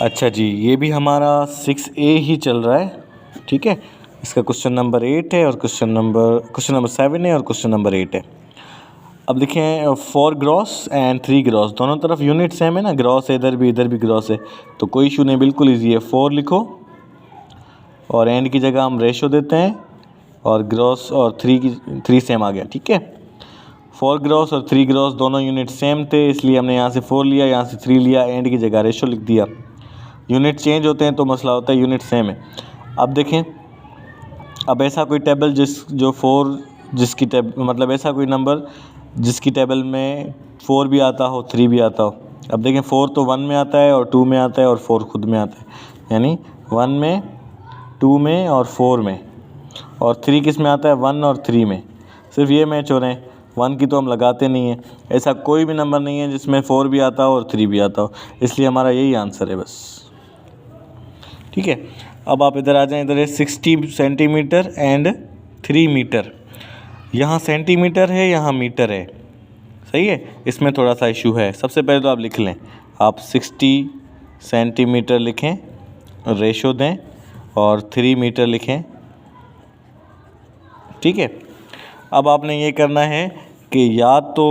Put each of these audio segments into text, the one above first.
अच्छा जी, ये भी हमारा 6A ही चल रहा है, ठीक है। इसका क्वेश्चन नंबर 8 है और क्वेश्चन नंबर 7 है और क्वेश्चन नंबर 8 है। अब देखें 4 ग्रॉस एंड 3 ग्रॉस, दोनों तरफ यूनिट सेम है ना, ग्रॉस है इधर भी ग्रॉस है, तो कोई इशू नहीं, बिल्कुल ईजी है। 4 लिखो और एंड की जगह हम रेशो देते हैं और ग्रॉस और 3 सेम आ गया, ठीक है। 4 ग्रॉस और 3 ग्रॉस दोनों यूनिट सेम थे, इसलिए हमने यहाँ से 4 लिया, यहाँ से 3 लिया, एंड की जगह रेशो लिख दिया। यूनिट चेंज होते हैं तो मसला होता है, यूनिट सेम है। अब देखें, अब ऐसा कोई टेबल मतलब ऐसा कोई नंबर जिसकी टेबल में 4 भी आता हो 3 भी आता हो। अब देखें 4 तो 1 में आता है और 2 में आता है और 4 खुद में आता है, यानी 1 में, 2 में और 4 में, और 3 किस में आता है, 1 और 3 में। सिर्फ ये मैच हो रहे हैं, 1 की तो हम लगाते नहीं हैं। ऐसा कोई भी नंबर नहीं है जिसमें 4 भी आता हो और 3 भी आता हो, इसलिए हमारा यही आंसर है बस, ठीक है। अब आप इधर आ जाएं, इधर है 60 सेंटीमीटर एंड 3 मीटर। यहाँ सेंटीमीटर है, यहाँ मीटर है, सही है। इसमें थोड़ा सा इशू है। सबसे पहले तो आप लिख लें, आप 60 सेंटीमीटर लिखें, रेशो दें और 3 मीटर लिखें, ठीक है। अब आपने ये करना है कि या तो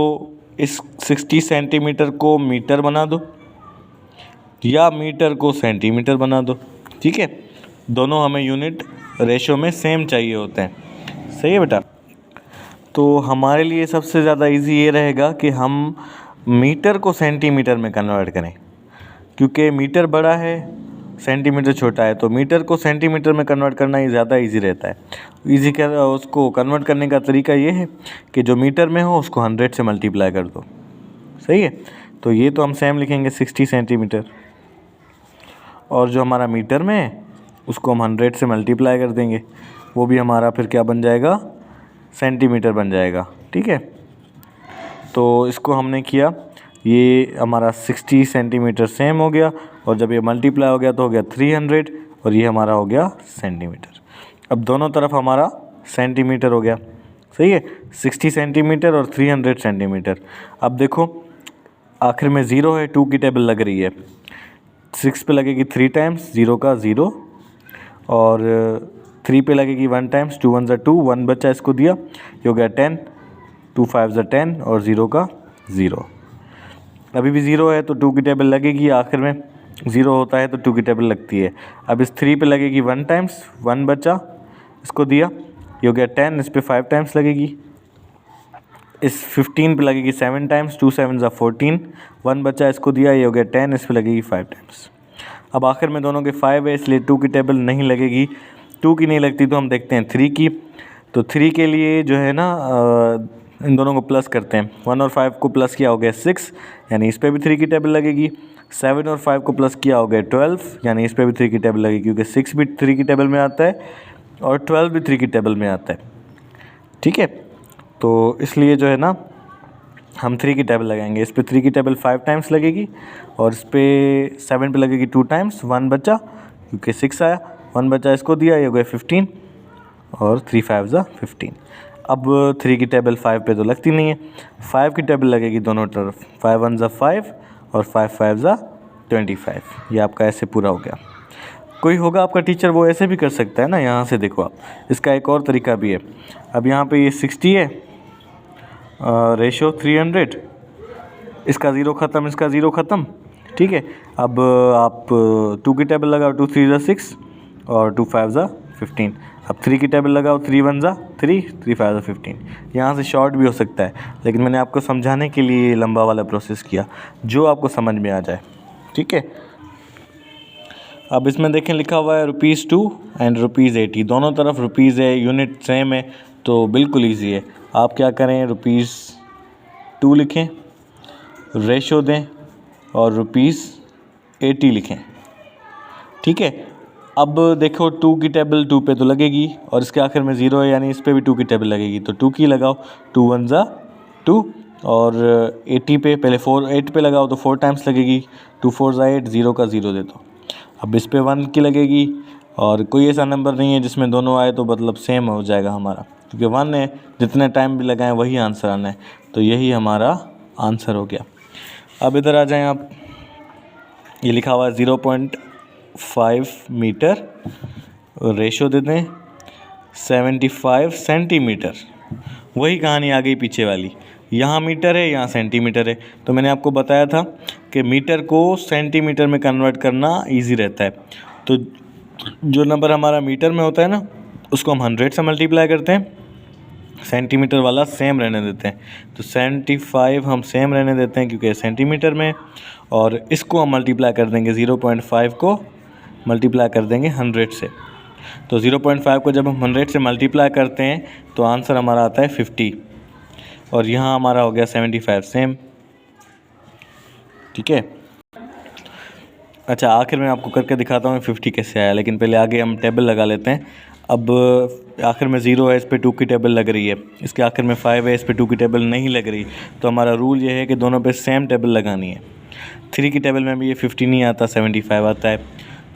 इस 60 सेंटीमीटर को मीटर बना दो या मीटर को सेंटीमीटर बना दो, ठीक है। दोनों हमें यूनिट रेशो में सेम चाहिए होते हैं, सही है बेटा। तो हमारे लिए सबसे ज़्यादा इजी ये रहेगा कि हम मीटर को सेंटीमीटर में कन्वर्ट करें, क्योंकि मीटर बड़ा है सेंटीमीटर छोटा है, तो मीटर को सेंटीमीटर में कन्वर्ट करना ही ज़्यादा इजी रहता है। उसको कन्वर्ट करने का तरीका ये है कि जो मीटर में हो उसको 100 से मल्टीप्लाई कर दो, सही है। तो ये तो हम सेम लिखेंगे 60 सेंटीमीटर, और जो हमारा मीटर में है उसको हम 100 से मल्टीप्लाई कर देंगे, वो भी हमारा फिर क्या बन जाएगा, सेंटीमीटर बन जाएगा, ठीक है। तो इसको हमने किया, ये हमारा 60 सेंटीमीटर सेम हो गया, और जब ये मल्टीप्लाई हो गया तो हो गया 300, और ये हमारा हो गया सेंटीमीटर। अब दोनों तरफ हमारा सेंटीमीटर हो गया, सही है। 60 सेंटीमीटर और 300 सेंटीमीटर। अब देखो आखिर में 0 है, 2 की टेबल लग रही है, 6 पे लगेगी 3 टाइम्स, 0 का 0, और 3 पे लगेगी 1 टाइम्स, 2 1 2, 1 बचा, इसको दिया, ये हो गया 10, 2 5 10, और 0 का 0। अभी भी 0 है तो 2 की टेबल लगेगी, आखिर में 0 होता है तो 2 की टेबल लगती है। अब इस 3 पे लगेगी 1 टाइम्स, 1 बचा, इसको दिया, ये हो गया 10, इस पे 5 टाइम्स लगेगी। इस 15 पे लगेगी 7 टाइम्स, 2 7 14, 1 बचा, इसको दिया, ये हो गया 10, इस पे लगेगी 5 टाइम्स। अब आखिर में दोनों के 5 है, इसलिए 2 की टेबल नहीं लगेगी। 2 की नहीं लगती तो हम देखते हैं 3 की। तो 3 के लिए जो है ना, इन दोनों को प्लस करते हैं, 1 और 5 को प्लस किया हो गया 6, यानी इस पे भी 3 की टेबल लगेगी। 7 और 5 को प्लस किया हो गया 12, यानी इस पे भी 3 की टेबल लगेगी, क्योंकि 6 भी 3 की टेबल में आता है और 12 भी 3 की टेबल में आता है, ठीक है। तो इसलिए जो है ना, हम 3 की टेबल लगाएंगे। इस पे 3 की टेबल 5 टाइम्स लगेगी, और इस पे 7 पे लगेगी 2 टाइम्स, 1 बचा, क्योंकि 6 आया, 1 बचा, इसको दिया, ये हो गया 15, और 3 5 15। अब 3 की टेबल 5 पे तो लगती नहीं है, 5 की टेबल लगेगी दोनों तरफ, 5 1 5 और 5 5 25। ये आपका ऐसे पूरा हो गया। कोई होगा आपका टीचर, वो ऐसे भी कर सकता है ना, यहाँ से देखो आप, इसका एक और तरीका भी है। अब यहाँ पे ये 60 है, रेशो 300, इसका 0 ख़त्म, इसका 0 ख़त्म, ठीक है। अब आप 2 की टेबल लगाओ, 2 3 6 और 2 5 15। अब 3 की टेबल लगाओ, 3 1 3, 3 5 15। यहाँ से शॉर्ट भी हो सकता है, लेकिन मैंने आपको समझाने के लिए लंबा वाला प्रोसेस किया, जो आपको समझ में आ जाए, ठीक है। अब इसमें देखें लिखा हुआ है ₹2 एंड ₹80, दोनों तरफ रुपीज़ है, यूनिट सेम है, तो बिल्कुल ईजी है। आप क्या करें, ₹2 लिखें, रेशो दें और ₹80 लिखें, ठीक है। अब देखो 2 की टेबल 2 पे तो लगेगी, और इसके आखिर में 0 है, यानी इस पे भी 2 की टेबल लगेगी, तो 2 की लगाओ, 2 1 2, और 80 पे पहले 8 पे लगाओ तो 4 टाइम्स लगेगी, 2 4 8, 0 का 0 दे दो। अब इस पे 1 की लगेगी, और कोई ऐसा नंबर नहीं है जिसमें दोनों आए तो मतलब सेम हो जाएगा हमारा, क्योंकि 1 है, जितने टाइम भी लगाएं वही आंसर आना है, तो यही हमारा आंसर हो गया। अब इधर आ जाएं आप, ये लिखा हुआ है 0.5 मीटर, रेशो दे दें 75 सेंटीमीटर। वही कहानी आ गई पीछे वाली, यहाँ मीटर है यहाँ सेंटीमीटर है। तो मैंने आपको बताया था कि मीटर को सेंटीमीटर में कन्वर्ट करना इजी रहता है। तो जो नंबर हमारा मीटर में होता है ना, उसको हम 100 से मल्टीप्लाई करते हैं, सेंटीमीटर वाला सेम रहने देते हैं। तो 75 हम सेम रहने देते हैं क्योंकि सेंटीमीटर में, और इसको हम मल्टीप्लाई कर देंगे 0.5 को मल्टीप्लाई कर देंगे 100 से। तो 0.5 को जब हम 100 से मल्टीप्लाई करते हैं तो आंसर हमारा आता है 50, और यहाँ हमारा हो गया 75 सेम। ठीक है, अच्छा आखिर में आपको करके दिखाता हूँ 50 कैसे आया, लेकिन पहले आगे हम टेबल लगा लेते हैं। अब आखिर में 0 है, इस पे 2 की टेबल लग रही है, इसके आखिर में 5 है, इस पे 2 की टेबल नहीं लग रही। तो हमारा रूल ये है कि दोनों पे सेम टेबल लगानी है। 3 की टेबल में भी ये 50 नहीं आता, 75 आता है।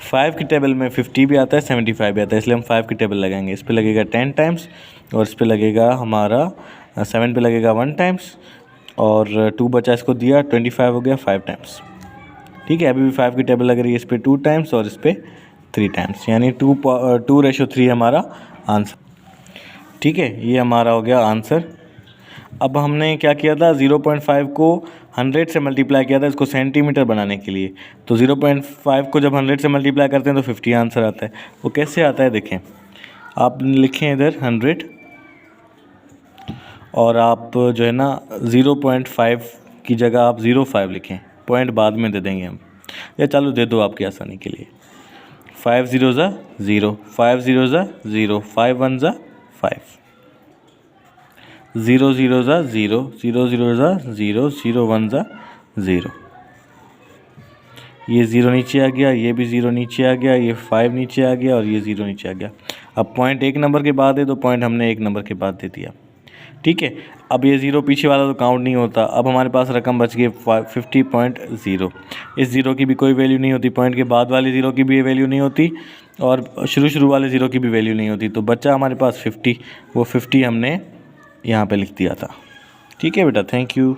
5 की टेबल में 50 भी आता है, 75 भी आता है, इसलिए हम 5 की टेबल लगाएंगे। इस पर लगेगा 10 टाइम्स, और इस पर लगेगा हमारा 7 पे लगेगा 1 टाइम्स, और 2 बचा इसको दिया, 25 हो गया 5 टाइम्स। ठीक है, अभी भी 5 की टेबल लग रही है, इस पर 2 टाइम्स और इस पर 3 टाइम्स, यानी 2:3 हमारा आंसर। ठीक है, ये हमारा हो गया आंसर। अब हमने क्या किया था, 0.5 को 100 से मल्टीप्लाई किया था इसको सेंटीमीटर बनाने के लिए। तो 0.5 को जब 100 से मल्टीप्लाई करते हैं तो 50 आंसर आता है। वो कैसे आता है देखें, आप लिखें इधर 100, और आप जो है ना 0.5 की जगह आप 0.5 लिखें, पॉइंट बाद में दे देंगे हम, या चालू दे दो आपकी आसानी के लिए। 5 0 ज़ा 0, 5 0 ज़ा 0, 5 1 ज़ा 5, 0 0 ज़ा 0, 0 0 ज़ा 0, 0 1 ज़ा 0। ये 0 नीचे आ गया, ये भी 0 नीचे आ गया, ये 5 नीचे आ गया, और ये 0 नीचे आ गया। अब पॉइंट एक नंबर के बाद है तो पॉइंट हमने एक नंबर के बाद दे दिया। ठीक है, अब ये 0 पीछे वाला तो काउंट नहीं होता। अब हमारे पास रकम बच गई 50.0। इस 0 की भी कोई वैल्यू नहीं होती, पॉइंट के बाद वाले 0 की भी वैल्यू नहीं होती, और शुरू वाले 0 की भी वैल्यू नहीं होती। तो बच्चा हमारे पास 50, वो 50 हमने यहाँ पे लिख दिया था। ठीक है बेटा, थैंक यू।